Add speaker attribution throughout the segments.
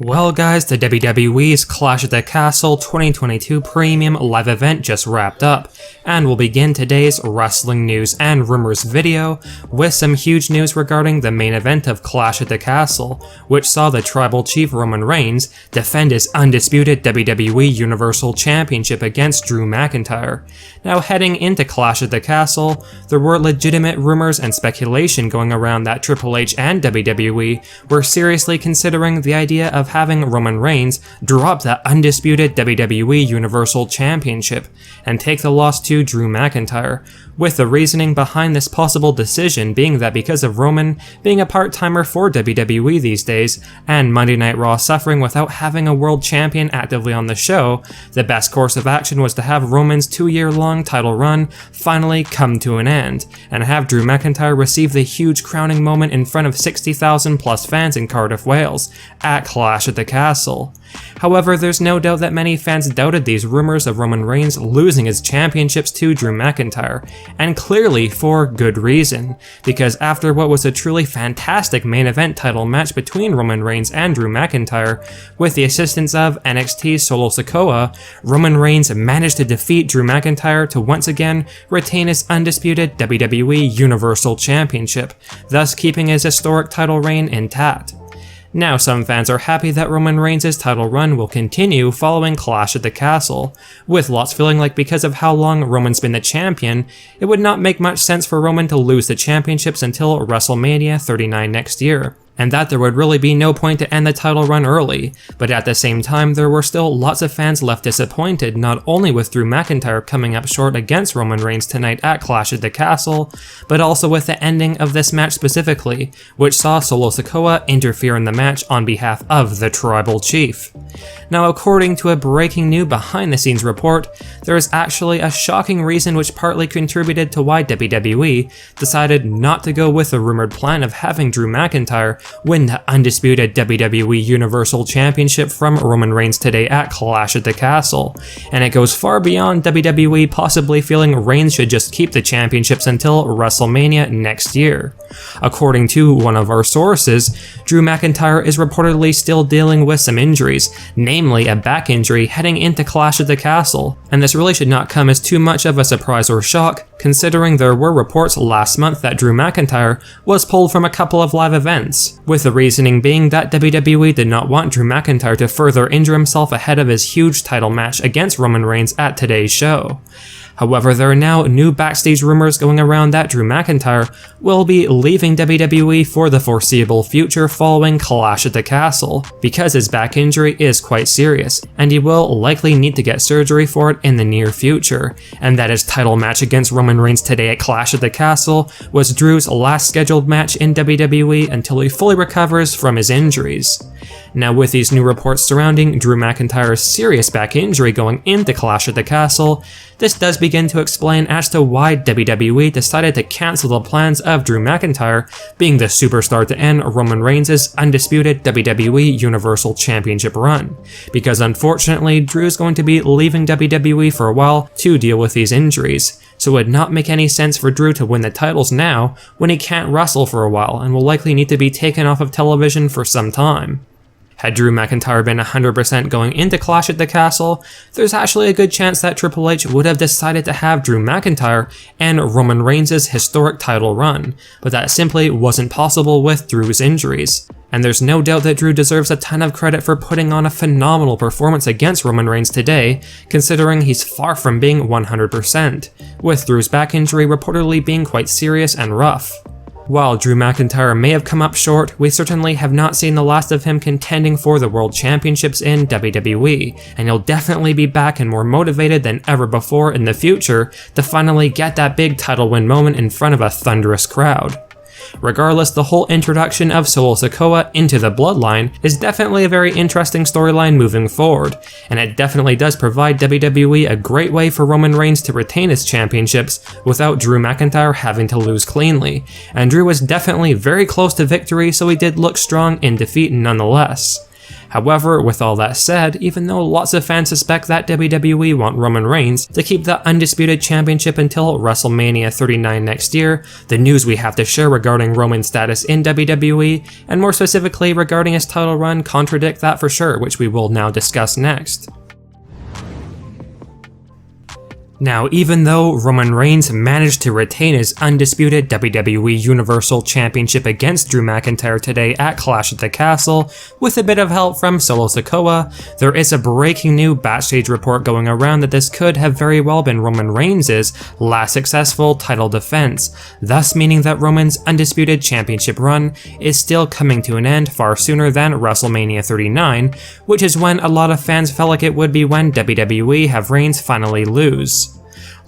Speaker 1: Well guys, the WWE's Clash at the Castle 2022 Premium Live event just wrapped up, and we'll begin today's wrestling news and rumors video with some huge news regarding the main event of Clash at the Castle, which saw the Tribal Chief Roman Reigns defend his undisputed WWE Universal Championship against Drew McIntyre. Now heading into Clash at the Castle, there were legitimate rumors and speculation going around that Triple H and WWE were seriously considering the idea of having Roman Reigns drop the undisputed WWE Universal Championship and take the loss to Drew McIntyre, with the reasoning behind this possible decision being that because of Roman being a part-timer for WWE these days, and Monday Night Raw suffering without having a world champion actively on the show, the best course of action was to have Roman's 2-year-long title run finally come to an end, and have Drew McIntyre receive the huge crowning moment in front of 60,000 plus fans in Cardiff, Wales, at Clash at the Castle. However, there's no doubt that many fans doubted these rumors of Roman Reigns losing his championships to Drew McIntyre, and clearly for good reason, because after what was a truly fantastic main event title match between Roman Reigns and Drew McIntyre, with the assistance of NXT's Solo Sikoa, Roman Reigns managed to defeat Drew McIntyre to once again retain his undisputed WWE Universal Championship, thus keeping his historic title reign intact. Now, some fans are happy that Roman Reigns' title run will continue following Clash at the Castle, with lots feeling like because of how long Roman's been the champion, it would not make much sense for Roman to lose the championships until WrestleMania 39 next year, and that there would really be no point to end the title run early. But at the same time, there were still lots of fans left disappointed not only with Drew McIntyre coming up short against Roman Reigns tonight at Clash at the Castle, but also with the ending of this match specifically, which saw Solo Sikoa interfere in the match on behalf of the Tribal Chief. Now, according to a breaking new behind-the-scenes report, there is actually a shocking reason which partly contributed to why WWE decided not to go with the rumored plan of having Drew McIntyre win the undisputed WWE Universal Championship from Roman Reigns today at Clash at the Castle, and it goes far beyond WWE possibly feeling Reigns should just keep the championships until WrestleMania next year. According to one of our sources, Drew McIntyre is reportedly still dealing with some injuries, namely a back injury heading into Clash at the Castle, and this really should not come as too much of a surprise or shock, considering there were reports last month that Drew McIntyre was pulled from a couple of live events, with the reasoning being that WWE did not want Drew McIntyre to further injure himself ahead of his huge title match against Roman Reigns at today's show. However, there are now new backstage rumors going around that Drew McIntyre will be leaving WWE for the foreseeable future following Clash at the Castle, because his back injury is quite serious, and he will likely need to get surgery for it in the near future, and that his title match against Roman Reigns today at Clash at the Castle was Drew's last scheduled match in WWE until he fully recovers from his injuries. Now, with these new reports surrounding Drew McIntyre's serious back injury going into Clash at the Castle, this does begin to explain as to why WWE decided to cancel the plans of Drew McIntyre being the superstar to end Roman Reigns' undisputed WWE Universal Championship run, because unfortunately Drew is going to be leaving WWE for a while to deal with these injuries, so it would not make any sense for Drew to win the titles now when he can't wrestle for a while and will likely need to be taken off of television for some time. Had Drew McIntyre been 100% going into Clash at the Castle, there's actually a good chance that Triple H would have decided to have Drew McIntyre and Roman Reigns' historic title run, but that simply wasn't possible with Drew's injuries. And there's no doubt that Drew deserves a ton of credit for putting on a phenomenal performance against Roman Reigns today, considering he's far from being 100%, with Drew's back injury reportedly being quite serious and rough. While Drew McIntyre may have come up short, we certainly have not seen the last of him contending for the World Championships in WWE, and he'll definitely be back and more motivated than ever before in the future to finally get that big title win moment in front of a thunderous crowd. Regardless, the whole introduction of Solo Sikoa into the Bloodline is definitely a very interesting storyline moving forward, and it definitely does provide WWE a great way for Roman Reigns to retain his championships without Drew McIntyre having to lose cleanly, and Drew was definitely very close to victory, so he did look strong in defeat nonetheless. However, with all that said, even though lots of fans suspect that WWE want Roman Reigns to keep the Undisputed Championship until WrestleMania 39 next year, the news we have to share regarding Roman's status in WWE, and more specifically regarding his title run, contradict that for sure, which we will now discuss next. Now, even though Roman Reigns managed to retain his undisputed WWE Universal Championship against Drew McIntyre today at Clash at the Castle, with a bit of help from Solo Sikoa, there is a breaking new backstage report going around that this could have very well been Roman Reigns' last successful title defense, thus meaning that Roman's undisputed championship run is still coming to an end far sooner than WrestleMania 39, which is when a lot of fans felt like it would be when WWE have Reigns finally lose.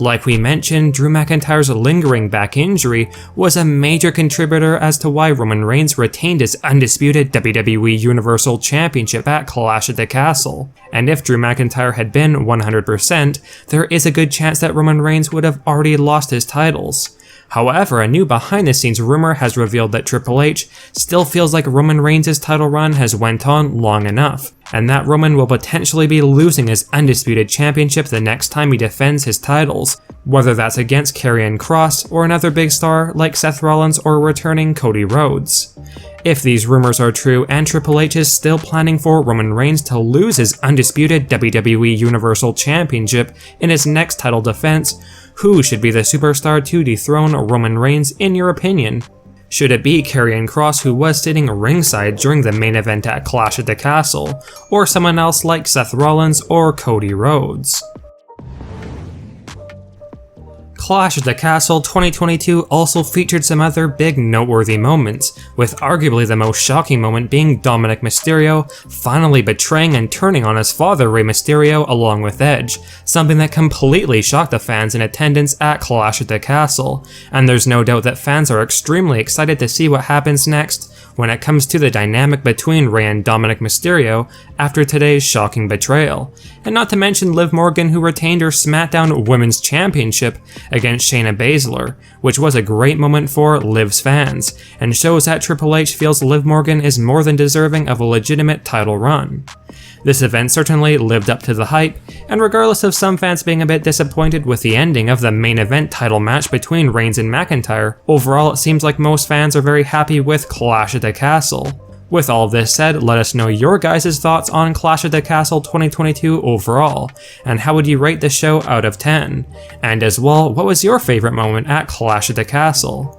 Speaker 1: Like we mentioned, Drew McIntyre's lingering back injury was a major contributor as to why Roman Reigns retained his undisputed WWE Universal Championship at Clash at the Castle. And if Drew McIntyre had been 100%, there is a good chance that Roman Reigns would have already lost his titles. However, a new behind-the-scenes rumor has revealed that Triple H still feels like Roman Reigns' title run has went on long enough, and that Roman will potentially be losing his undisputed championship the next time he defends his titles, whether that's against Karrion Kross or another big star like Seth Rollins or returning Cody Rhodes. If these rumors are true and Triple H is still planning for Roman Reigns to lose his undisputed WWE Universal Championship in his next title defense, who should be the superstar to dethrone Roman Reigns in your opinion? Should it be Karrion Kross, who was sitting ringside during the main event at Clash at the Castle, or someone else like Seth Rollins or Cody Rhodes? Clash at the Castle 2022 also featured some other big noteworthy moments, with arguably the most shocking moment being Dominic Mysterio finally betraying and turning on his father Rey Mysterio along with Edge, something that completely shocked the fans in attendance at Clash at the Castle, and there's no doubt that fans are extremely excited to see what happens next when it comes to the dynamic between Rey and Dominic Mysterio after today's shocking betrayal, and not to mention Liv Morgan, who retained her SmackDown Women's Championship against Shayna Baszler, which was a great moment for Liv's fans, and shows that Triple H feels Liv Morgan is more than deserving of a legitimate title run. This event certainly lived up to the hype, and regardless of some fans being a bit disappointed with the ending of the main event title match between Reigns and McIntyre, overall it seems like most fans are very happy with Clash at the Castle. With all of this said, let us know your guys' thoughts on Clash at the Castle 2022 overall, and how would you rate the show out of 10? And as well, what was your favorite moment at Clash at the Castle?